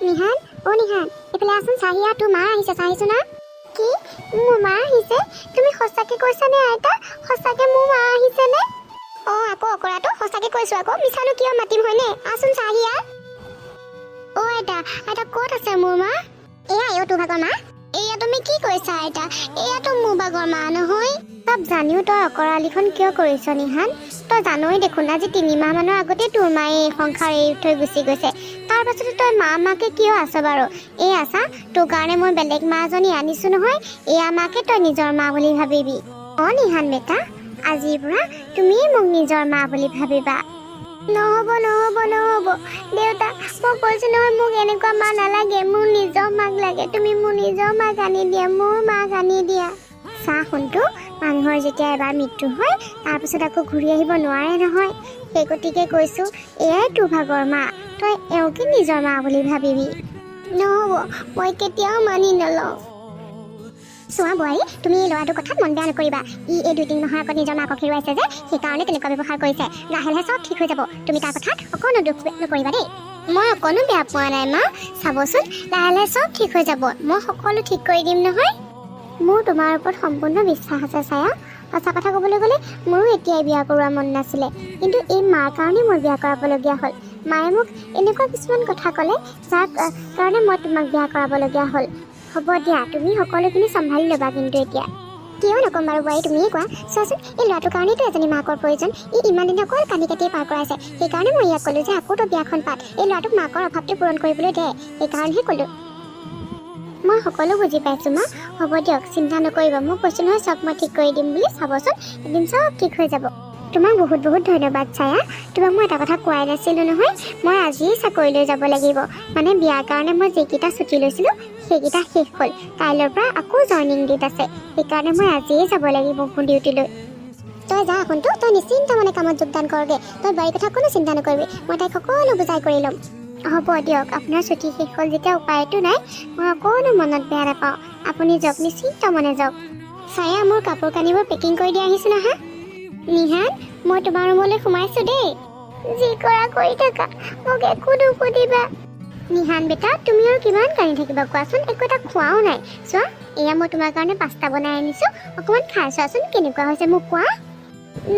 নিহান, অ নিহান, এইফালে আছোন, চাহিয়া, তোৰ মা আহিছে, চাহিছো না। কি? মোৰ মা আহিছে? তুমি সঁচাকে কৈছানে আইতা? সঁচাকে মোৰ মা আহিছে নে? আকৌ অকৰাটো সঁচাকে কৈছো, আকৌ মিছানো কিয় মাতিম, হয়নে? আছোন চাহিয়া। আইতা, আইতা ক'ত আছে মোৰ মা? এয়া তোৰ ভাগৰ মা। এয়া তুমি কি কৈছা আইতা? এয়াতো মোৰ ভাগৰ মা নহয়। চব জানিও তই অকৰালিখন কিয় কৰিছ নিহান? তই জানই দেখোন আজি 3 মাহ মানৰ আগতে তোৰ মায়ে এই সংসাৰ এৰি থৈ গুচি গৈছে। তাৰ পাছতে তই মাকে কিয় আছ বাৰু? এই আছা, তোৰ কাৰণে মই বেলেগ মা এজনী আনিছো নহয়। এয়া মাকে তই নিজৰ মা বুলি ভাবিবি। নিহান বেটা, আজিৰ পৰা তুমিয়ে মোক নিজৰ মা বুলি ভাবিবা। নহ'ব নহ'ব নহ'ব দেউতা, মই কৈছো নহয়, মোক এনেকুৱা মা নালাগে, মোক নিজৰ মাক লাগে। তুমি মোৰ নিজৰ মাক আনি দিয়া, মোৰ মাক আনি দিয়া। চাহ শুনটো, মানুহৰ যেতিয়া এবাৰ মৃত্যু হয় তাৰপিছত আকৌ ঘূৰি আহিব নোৱাৰে নহয়। সেই গতিকে কৈছো, এয়াই তোৰ ভাগৰ মা, তই এওঁকে নিজৰ মা বুলি ভাবিবি। নহ'ব, মই কেতিয়াও মানি নলওঁ। চোৱা বোৱাৰী, তুমি এই ল'ৰাটোৰ কথাত মন বেয়া নকৰিবা। এই 2-3 মাহৰ আগত নিজৰ মাকক হেৰুৱাইছে যে, সেইকাৰণে তেনেকুৱা ব্যৱহাৰ কৰিছে। লাহে লাহে চব ঠিক হৈ যাব। তুমি তাৰ কথাত অকণো দুখ নকৰিবা দেই। মই অকণো বেয়া পোৱা নাই মা, চাবচোন লাহে লাহে চব ঠিক হৈ যাব। মই সকলো ঠিক কৰি দিম নহয়। মোৰ তোমাৰ ওপৰত সম্পূৰ্ণ বিশ্বাস আছে ছায়া। সঁচা কথা ক'বলৈ গ'লে মোৰো এতিয়াই বিয়া কৰোৱা মন নাছিলে, কিন্তু এই মাৰ কাৰণে মই বিয়া কৰাবলগীয়া হ'ল। মায়ে মোক এনেকুৱা কিছুমান কথা ক'লে, যাৰ কাৰণে মই তোমাক বিয়া কৰাবলগীয়া হ'ল। হ'ব দিয়া, তুমি সকলোখিনি চম্ভালি ল'বা কিন্তু এতিয়া। কিয় নক'ম বাৰু বোৱাৰী, তুমিয়ে কোৱা। চোৱাচোন, এই ল'ৰাটোৰ কাৰণেতো এজনী মাকৰ প্ৰয়োজন। ইমান দিন অকল কান্দি কাটিয়ে পাৰ কৰাইছে। সেইকাৰণে মই ইয়াক ক'লোঁ যে আকৌ তই বিয়াখন পাত, এই ল'ৰাটোক মাকৰ অভাৱটো পূৰণ কৰিবলৈ দে। সেইকাৰণেহে ক'লোঁ। মই সকলো বুজি পাইছোঁ মা, হ'ব দিয়ক, চিন্তা নকৰিব। মই কৈছোঁ নহয় চব মই ঠিক কৰি দিম বুলি। চাবচোন এদিন চব ঠিক হৈ যাব। তোমাক বহুত বহুত ধন্যবাদ ছায়া। তোমাক মই এটা কথা কোৱাই নাছিলোঁ নহয়, মই আজিয়ে চাকৰিলৈ যাব লাগিব। মানে বিয়াৰ কাৰণে মই যিকেইটা ছুটি লৈছিলোঁ সেইকেইটা শেষ হ'ল। কাইলৈৰ পৰা আকৌ জইনিং ডেট আছে। সেইকাৰণে মই আজিয়ে যাব লাগিব মোৰ ডিউটিলৈ। তই যা শুনটো, তই নিশ্চিন্ত মানে কামত যোগদান কৰগে। তই বাৰীৰ কথা কোনো চিন্তা নকৰিবি, মই তাইক সকলো বুজাই কৰি ল'ম। হ'ব দিয়ক, আপোনাৰ ছুটি শেষ হ'ল যেতিয়া উপায়তো নাই। মই অকণো মনত বেয়া নাপাওঁ। আপুনি যাওক, নিশ্চিন্ত মনে যাওক। ছায়া, মোৰ কাপোৰ কানিবোৰ পেকিং কৰি দি আহিছোঁ নহয়। নিহান, মই তোমাৰ ৰুমলৈ সোমাইছোঁ দেই। যি কৰা কৰি থাকা, মোক একো নুসুধিবা। নিহান বেটা, তুমি আৰু কিমান কান্দি থাকিবা কোৱাচোন? একো এটা খোৱাও নাই। চোৱা, এয়া মই তোমাৰ কাৰণে পাস্তা বনাই আনিছোঁ, অকণমান খাই চোৱাচোন কেনেকুৱা হৈছে মোক কোৱা।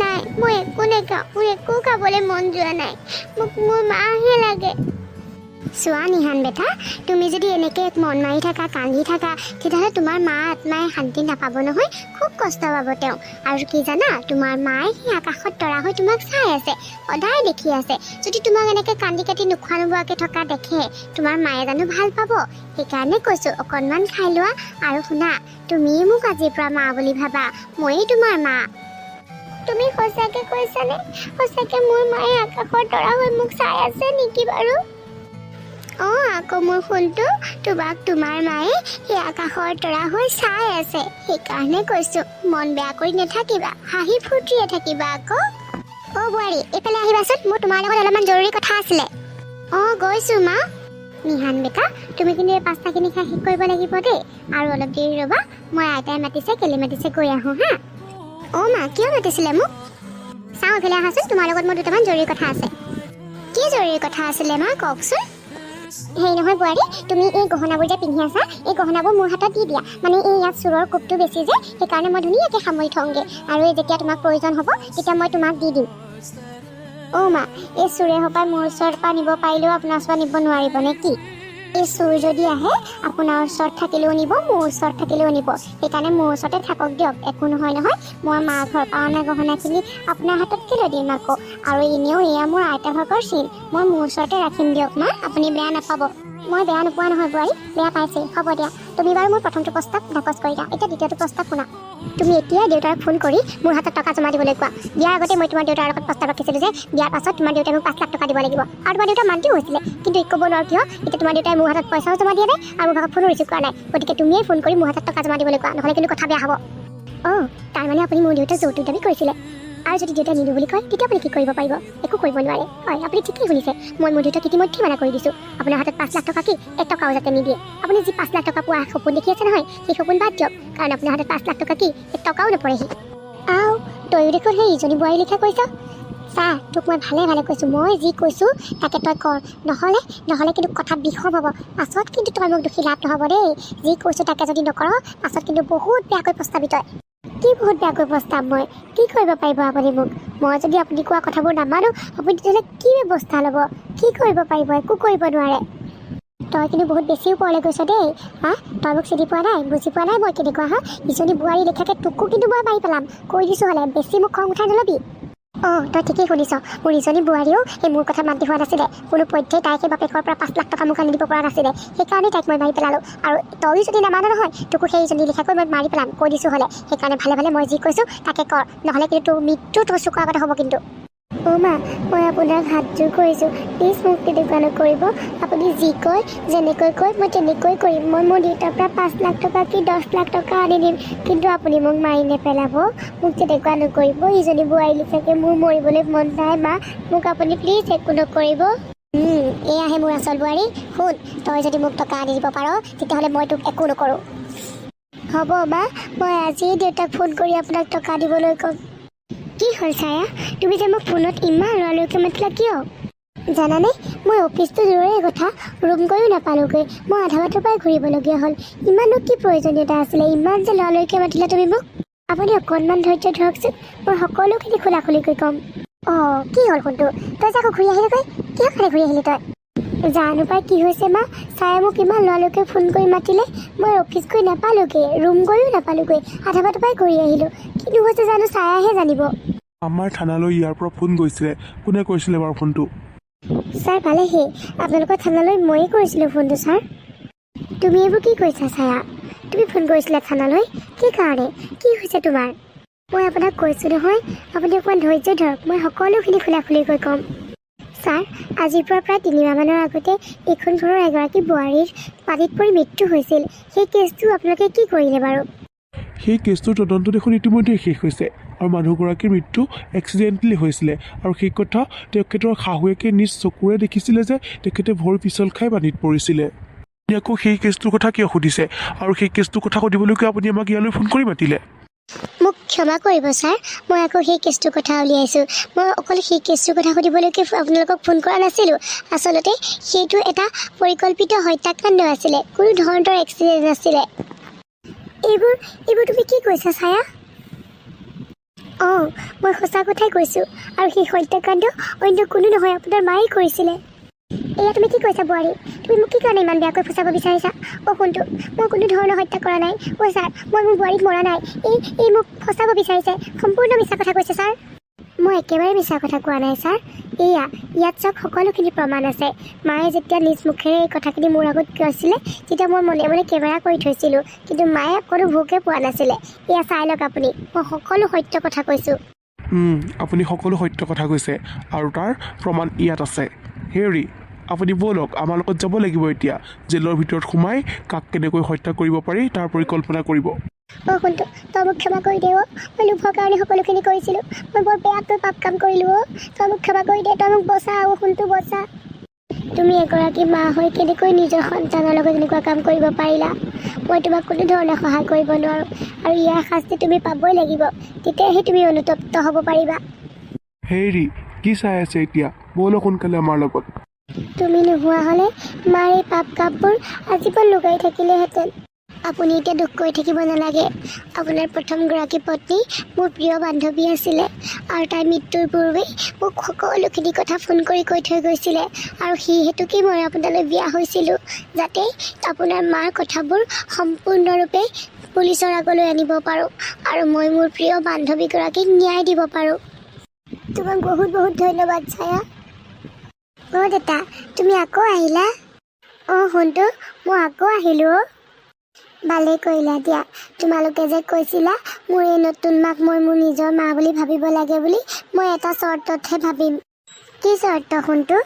নাই, মই একো নাখাওঁ, মোৰ একো খাবলৈ মন যোৱা নাই। মোক মোৰ মাহে লাগে। চোৱা নিহান বেটা, তুমি যদি এনেকৈ মন মাৰি থাকা, কান্দি থাকা, তেতিয়াহ'লে তোমাৰ মা আত্মাই শান্তি নাপাব নহয়, খুব কষ্ট পাব তেওঁ। আৰু কি জানা, তোমাৰ মায়ে সেই আকাশত তৰা হৈ তোমাক চাই আছে, সদায় দেখি আছে। যদি তোমাক এনেকৈ কান্দি কাটি নোখোৱা নোবোৱাকৈ থকা দেখে, তোমাৰ মায়ে জানো ভাল পাব? সেইকাৰণে কৈছোঁ, অকণমান খাই লোৱা। আৰু শুনা, তুমিয়ে মোক আজিৰ পৰা মা বুলি ভাবা, ময়েই তোমাৰ মা। তুমি সঁচাকৈ কৈছানে? সঁচাকৈ মোৰ মায়ে আকাশৰ তৰা হৈ মোক চাই আছে নেকি বাৰু? আকৌ মোৰ শুনটো, তোমাক তোমাৰ মায়ে সেই আকাশৰ তৰা হৈ চাই আছে। সেইকাৰণে কৈছোঁ, মন বেয়া কৰি নাথাকিবা, হাঁহি ফূৰ্তিৰে থাকিবা আকৌ। বোৱাৰী, এইফালে আহিবাচোন, মোৰ তোমাৰ লগত অলপমান জৰুৰী কথা আছিলে। গৈছোঁ মা। নিহান বেটা, তুমি কিন্তু এই পাস্তাখিনি খাই শেষ কৰিব লাগিব দেই। আৰু অলপ দেৰি ৰ'বা, মই আইতাই মাতিছে, কেলে মাতিছে গৈ আহোঁ হা। মা, কিয় মাতিছিলে মোক? চাওঁ এইফালে আহাচোন, তোমাৰ লগত মোৰ দুটামান জৰুৰী কথা আছে। কি জৰুৰী কথা আছিলে মা, কওকচোন। হেৰি নহয় বোৱাৰী, তুমি এই গহনাবোৰ যে পিন্ধি আছা, এই গহনাবোৰ মোৰ হাতত দি দিয়া। মানে এই ইয়াত চোৰৰ কোবটো বেছি যে, সেইকাৰণে মই ধুনীয়াকৈ সামৰি থওঁগৈ। আৰু যেতিয়া তোমাক প্ৰয়োজন হ'ব তেতিয়া মই তোমাক দি দিম। মা, এই চোৰে সপাই মোৰ ওচৰৰ পৰা নিব পাৰিলেও আপোনাৰ ওচৰত নিব নোৱাৰিব নে কি? এই চোৰ যদি আহে, আপোনাৰ ওচৰত থাকিলেও নিব, মোৰ ওচৰত থাকিলেও নিব। সেইকাৰণে মোৰ ওচৰতে থাকক দিয়ক, একো নহয় নহয়। মই মা ঘৰৰ পৰা অনা গহনাখিনি আপোনাৰ হাতত কেলৈ দিম আকৌ? আৰু এনেও এয়া মোৰ আইতা ভাগৰ চিন, মই মোৰ ওচৰতে ৰাখিম দিয়ক মা, আপুনি বেয়া নাপাব। মই বেয়া নোপোৱা নহয় বোৱাৰী, বেয়া পাইছে। হ'ব দিয়া, তুমি বাৰু মোৰ প্ৰথমটো প্ৰস্তাৱ নাকচ কৰিলা, এতিয়া দ্বিতীয়টো প্ৰস্তাৱ শুনা। তুমি এতিয়াই দেউতাক ফোন কৰি মোৰ হাতত টকা জমা দিবলৈ কোৱা। বিয়াৰ আগতে মই তোমাৰ দেউতাৰ লগত প্ৰস্তাৱ ৰাখিছিলোঁ যে বিয়াৰ পাছত তোমাৰ দেউতাই মোক 5 লাখ টকা দিব লাগিব। আৰু তোমাৰ দেউতা মান্তিও হৈছিলে, কিন্তু ক'ব নোৱাৰো কিয় এতিয়া তোমাৰ দেউতাই মোৰ হাতত পইচাও জমা দিয়া নাই আৰু মোৰ ভাগত ফোনো ৰিচিভ কৰা নাই। গতিকে তুমিয়ে ফোন কৰি মোৰ হাতত টকা জমা দিবলৈ কোৱা, নহ'লে কিন্তু কথা বেয়া হ'ব। তাৰমানে আপুনি মোৰ দেউতাক যৌতুক দাবী কৰিছিলে। আৰু যদি দেউতাই নিদিওঁ বুলি কয়, তেতিয়া আপুনি কি কৰিব পাৰিব? একো কৰিব নোৱাৰে। হয়, আপুনি ঠিকেই শুনিছে। মই মোৰ দেউতাক ইতিমধ্যে মানা কৰি দিছোঁ। আপোনাৰ হাতত 5 লাখ টকা কি 1 টকাও যাতে নিদিয়ে। আপুনি যি 5 লাখ টকা পোৱা সপোন দেখি আছে নহয়, সেই সপোন বাদ দিয়ক, কাৰণ আপোনাৰ হাতত 5 লাখ টকা কি 1 টকাও নপৰেহি। তয়ো দেখোন সেই ইজনী বোৱাৰী লিখা কৈছ। চা তোক মই ভালে ভালে কৈছোঁ মই যি কৈছোঁ তাকে তই কৰ নহ'লে কিন্তু কথা বিষম হ'ব পাছত কিন্তু তই মোক দুখী লাভ নহ'ব দেই যি কৈছোঁ তাকে যদি নকৰ পাছত কিন্তু বহুত বেয়াকৈ পস্তাবি তই কি বহুত বেয়াকৈ পস্তাম মই কি কৰিব পাৰিব আপুনি মোক মই যদি আপুনি কোৱা কথাবোৰ নামানো আপুনি তেতিয়াহ'লে কি ব্যৱস্থা ল'ব কি কৰিব পাৰিব একো কৰিব নোৱাৰে তই কিন্তু বহুত বেছি ওপৰলৈ গৈছ দেই হা তই মোক চিনি পোৱা নাই বুজি পোৱা নাই মই কেনেকুৱা হা ইজনী বোৱাৰী লেখাকে তোকো কিন্তু মই মাৰি পেলাম কৈ দিছোঁ হ'লে বেছি মোক খং উঠাই নল'বি অঁ তই ঠিকেই শুনিছ মোৰ ইজনী বোৱাৰীও সেই মোৰ কথা মান্তি হোৱা নাছিলে কোনো পধ্যেই তাই সেই বাপেকৰ পৰা 5 লাখ টকা মোক আনি দিব পৰা নাছিলে সেইকাৰণে তাইক মই মাৰি পেলালোঁ আৰু তয়ো যদি নামানো নহয় তোকো সেইজনী লিখাকৈ মই মাৰি পেলাম কৈ দিছোঁ হ'লে সেইকাৰণে ভালে ভালে মই যি কৈছোঁ তাকে কৰ নহ'লে কিন্তু তোৰ মৃত্যু তোৰ চকুৰ আগতে হ'ব কিন্তু অ' মা মই আপোনাক হাতযোৰ কৰিছোঁ প্লিজ মোক তেনেকুৱা নকৰিব আপুনি যি কয় যেনেকৈ কয় মই তেনেকৈ কৰিম মই মোৰ দেউতাৰ পৰা 5 লাখ টকা কি 10 লাখ টকা আনি দিম কিন্তু আপুনি মোক মাৰি নেপেলাব মোক তেনেকুৱা নকৰিব ইজনী বোৱাৰী লিখাকে মোৰ মৰিবলৈ মন নাই মা মোক আপুনি প্লিজ একো নকৰিব এয়াহে মোৰ আচল বোৱাৰী শুন তই যদি মোক টকা আনি দিব পাৰ তেতিয়াহ'লে মই তোক একো নকৰোঁ হ'ব মা মই আজিয়ে দেউতাক ফোন কৰি আপোনাক টকা দিবলৈ ক'ম কি হ'ল ছায়া তুমি যে মোক ফোনত ইমান লৰালৰিকৈ মাতিলা কিয় জানানে মই অফিচটো দূৰৰে কথা ৰুম গৈও নাপালোঁগৈ মই আধা বাটৰ পৰাই ঘূৰিবলগীয়া হ'ল ইমানো কি প্ৰয়োজনীয়তা আছিলে ইমান যে লৰালৰিকৈ মাতিলা তুমি মোক আপুনি অকণমান ধৈৰ্য ধৰকচোন মই সকলোখিনি খোলাখুলিকৈ ক'ম অঁ কি হ'ল ফোনটো তই যে আকৌ ঘূৰি আহিলিগৈ কিহৰ কাৰণে ঘূৰি আহিলি তই জানো পাই কি হৈছে মা ছায়ে মোক ইমান লৰালৰিকৈ ফোন কৰি মাতিলে মই অফিচ গৈ নাপালোঁগৈ ৰুম গৈও নাপালোঁগৈ আধা বাটৰ পৰাই ঘূৰি আহিলোঁ কিনো হৈছে জানো ছায়াহে জানিব আমাৰ থানালৈ ইয়াৰ পৰা ফোন গৈছিলে কোনে কৰিছিলে বাৰু ফোনটো ছাৰ ভালেহি আপোনালোকৰ থানালৈ ময়ে কৰিছিলোঁ ফোনটো ছাৰ তুমি এইবোৰ কি কৈছা ছায়া তুমি ফোন কৰিছিলা থানালৈ কি কাৰণে কি হৈছে তোমাৰ মই আপোনাক কৈছোঁ নহয় আপুনি অকণমান ধৈৰ্য ধৰক মই সকলোখিনি খোলাখুলিকৈ ক'ম ছাৰ আজিৰ পৰা প্ৰায় 3 মাহমানৰ আগতে এইখন ঘৰৰ এগৰাকী বোৱাৰীৰ পানীত পৰি মৃত্যু হৈছিল সেই কেছটো আপোনালোকে কি কৰিলে বাৰু সেই কেছটোৰ তদন্ত দেখোন ইতিমধ্যে শেষ হৈছে আৰু মানুহগৰাকীৰ মৃত্যু এক্সিডেণ্টেলি হৈছিলে আৰু সেই কথা তেখেতৰ শাহুৱেকে নিজ চকুৰে দেখিছিলে যে তেখেতে ভৰি পিছল খাই পানীত পৰিছিলে আপুনি আকৌ সেই কেছটোৰ কথা কিয় সুধিছে আৰু সেই কেছটোৰ কথা সুধিবলৈকে আপুনি আমাক ইয়ালৈ ফোন কৰি মাতিলে মোক ক্ষমা কৰিব ছাৰ মই আকৌ সেই কেছটোৰ কথা উলিয়াইছোঁ মই অকল সেই কেছটোৰ কথা সুধিবলৈকে আপোনালোকক ফোন কৰা নাছিলোঁ আচলতে সেইটো এটা পৰিকল্পিত হত্যাকাণ্ড আছিলে কোনো ধৰণৰ এক্সিডেণ্ট নাছিলে এইবোৰ তুমি কি কৈছা ছায়া অঁ মই সঁচা কথাই কৈছোঁ আৰু সেই হত্যাকাণ্ড অন্য কোনো নহয় আপোনাৰ মায়ে কৰিছিলে এয়া তুমি কি কৈছা বোৱাৰী তুমি মোক কি কাৰণে ইমান বেয়াকৈ ফচাব বিচাৰিছা অ' শুনটো মই কোনো ধৰণৰ হত্যা কৰা নাই অ' ছাৰ মই মোৰ বোৱাৰীক মৰা নাই এই মোক ফচাব বিচাৰিছে সম্পূৰ্ণ মিছা কথা কৈছে ছাৰ মই একেবাৰে মিছা কথা কোৱা নাই ছাৰ ইয়াত চব সকলোখিনি প্ৰমাণ আছে মায়ে যেতিয়া নিজ মুখেৰে এই কথাখিনি মোৰ আগত কৈছিলে তেতিয়া মই মনে মনে কেমেৰা কৰি থৈছিলোঁ কিন্তু মায়ে কোনো ভোকে পোৱা নাছিলে এয়া চাই লওক আপুনি মই সকলো সত্য কথা কৈছোঁ আপুনি সকলো সত্য কথা কৈছে আৰু তাৰ প্ৰমাণ ইয়াত আছে হেৰি আপুনি ব'লক আমাৰ লগত যাব লাগিব এতিয়া জেলৰ ভিতৰত সোমাই কাক কেনেকৈ হত্যা কৰিব পাৰি তাৰ পৰিকল্পনা কৰিব অ' শুনটো তই মোক ক্ষমা কৰি দে মই লোভৰ কাৰণে সকলোখিনি কৰিছিলোঁ মই বৰ বেয়াকৈ পাপ কাম কৰিলোঁ তই মোক ক্ষমা কৰি দে তই মোক বচা শুনটো বচা তুমি এগৰাকী মা হৈ কেনেকৈ নিজৰ সন্তানৰ লগত এনেকুৱা কাম কৰিব পাৰিলা মই তোমাক কোনো ধৰণে সহায় কৰিব নোৱাৰোঁ আৰু ইয়াৰ শাস্তি তুমি পাবই লাগিব তেতিয়াহে তুমি অনুতপ্ত হ'ব পাৰিবা হেৰি কি চাই আছে এতিয়া ব'লক সোনকালে আমাৰ লগত তুমি নোহোৱা হ'লে মাৰ এই পাপ কাপবোৰ আজীৱন লুকাই থাকিলেহেঁতেন আপুনি এতিয়া দুখ কৰি থাকিব নালাগে আপোনাৰ প্ৰথমগৰাকী পত্নী মোৰ প্ৰিয় বান্ধৱী আছিলে আৰু তাইৰ মৃত্যুৰ পূৰ্বেই মোক সকলোখিনি কথা ফোন কৰি কৈ থৈ গৈছিলে আৰু সেই হেতুকেই মই আপোনালৈ বিয়া হৈছিলোঁ যাতে আপোনাৰ মাৰ কথাবোৰ সম্পূৰ্ণৰূপে পুলিচৰ আগলৈ আনিব পাৰোঁ আৰু মই মোৰ প্ৰিয় বান্ধৱীগৰাকীক ন্যায় দিব পাৰোঁ তোমাক বহুত বহুত ধন্যবাদ ছায়া অ' দেতা তুমি আকৌ আহিলা অঁ শুনটো মই আকৌ আহিলোঁ ভালেই কৰিলা দিয়া তোমালোকে যে কৈছিলা মোৰ এই নতুন মাক মই মোৰ নিজৰ মা বুলি ভাবিব লাগে বুলি মই এটা চৰ্ততহে ভাবিম কি চৰ্ত শুনটো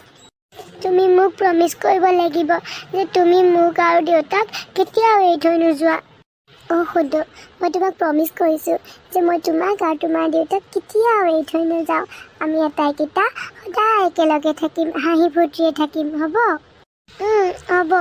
তুমি মোক প্ৰমিছ কৰিব লাগিব যে তুমি মোক আৰু দেউতাক কেতিয়াও এৰি থৈ নোযোৱা অ' শুনটো মই তোমাক প্ৰমিছ কৰিছোঁ যে মই তোমাক আৰু তোমাৰ দেউতাক কেতিয়াও এৰি থৈ নাযাওঁ আমি আটাইকেইটা সদায় একেলগে থাকিম হাঁহি ফূৰ্তিৰে থাকিম হ'ব হ'ব